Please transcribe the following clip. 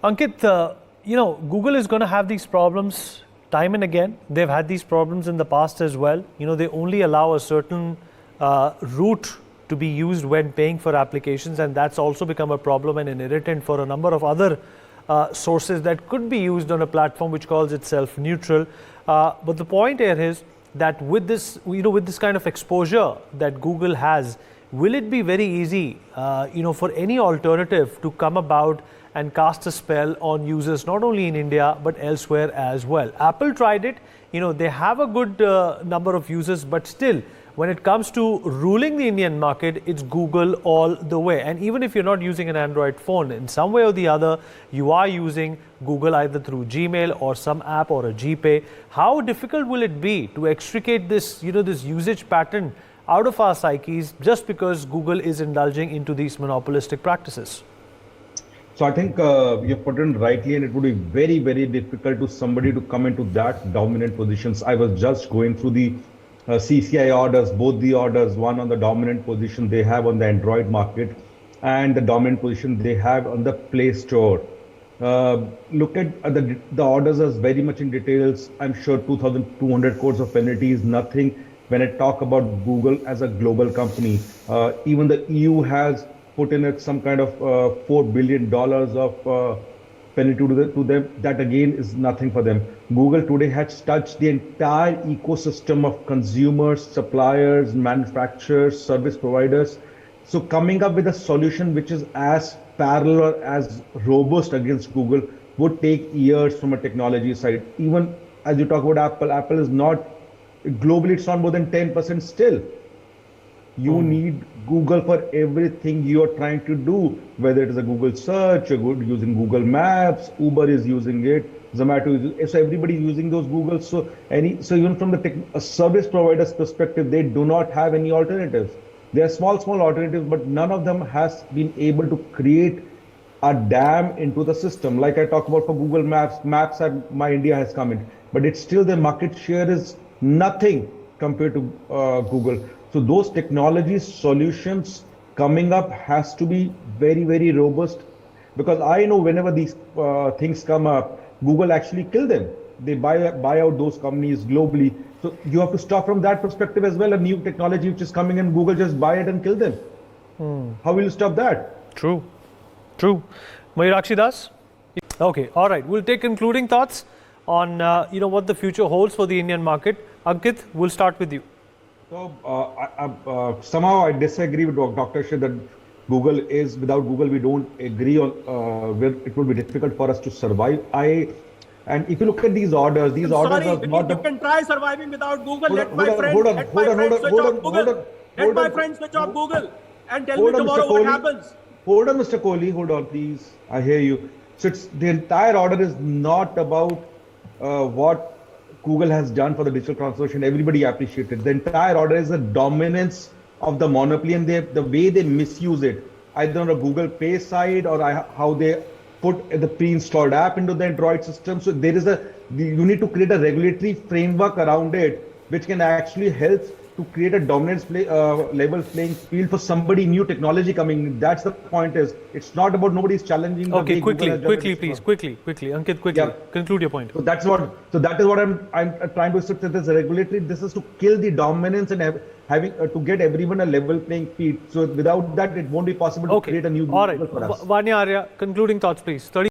Ankit, Google is going to have these problems time and again. They've had these problems in the past as well. They only allow a certain route to be used when paying for applications, and that's also become a problem and an irritant for a number of other sources that could be used on a platform which calls itself neutral. But the point here is that with this, with this kind of exposure that Google has, will it be very easy, for any alternative to come about and cast a spell on users not only in India but elsewhere as well? Apple tried it. They have a good number of users, but still, when it comes to ruling the Indian market, it's Google all the way. And even if you're not using an Android phone, in some way or the other, you are using Google either through Gmail or some app or a GPay. How difficult will it be to extricate this, this usage pattern out of our psyches just because Google is indulging into these monopolistic practices? So I think you put it rightly, and it would be very, very difficult to somebody to come into that dominant positions. I was just going through the CCI orders, both the orders, one on the dominant position they have on the Android market and the dominant position they have on the Play Store. Look at the orders as very much in details. I'm sure 2,200 crores of penalty is nothing when I talk about Google as a global company. Even the EU has put in some kind of $4 billion of penalty to them. That again is nothing for them. Google today has touched the entire ecosystem of consumers, suppliers, manufacturers, service providers. So coming up with a solution which is as parallel or as robust against Google would take years from a technology side. Even as you talk about Apple is not, globally it's not more than 10% still. You need Google for everything you are trying to do, whether it is a Google search, you're using Google Maps, Uber is using it, Zomato is, so everybody is using those Google. So even from the service provider's perspective, they do not have any alternatives. There are small alternatives, but none of them has been able to create a dam into the system. Like I talked about for Google Maps My India has come in, but it's still the market share is nothing compared to Google. So those technology solutions coming up has to be very, very robust, because I know whenever these things come up, Google actually kill them. They buy out those companies globally. So you have to stop from that perspective as well. A new technology which is coming in, Google just buy it and kill them. How will you stop that? True. Mayurakshi Das? Okay, all right. We'll take concluding thoughts on what the future holds for the Indian market. Ankit, we'll start with you. So somehow I disagree with Dr. Shah that Google is, without Google we don't agree on where it would be difficult for us to survive. And if you look at these orders, are not. You can try surviving without Google. Let my friends switch off Google and tell me tomorrow what happens. Hold on, Mr. Kohli. Hold on, please. I hear you. So the entire order is not about what Google has done for the digital transformation. Everybody appreciated. The entire order is the dominance of the monopoly and the way they misuse it, either on the Google Pay side or how they put the pre-installed app into the Android system. So you need to create a regulatory framework around it, which can actually help to create a dominance level playing field for somebody new technology coming in. That's the point. It's not about nobody's challenging. Okay, quickly, please, quickly, Ankit, quickly. Yeah. Conclude your point. So that is what I'm trying to say. This regulatory. This is to kill the dominance and having to get everyone a level playing field. So without that, it won't be possible to create a new. All right, Vanya Arya, concluding thoughts, please. 30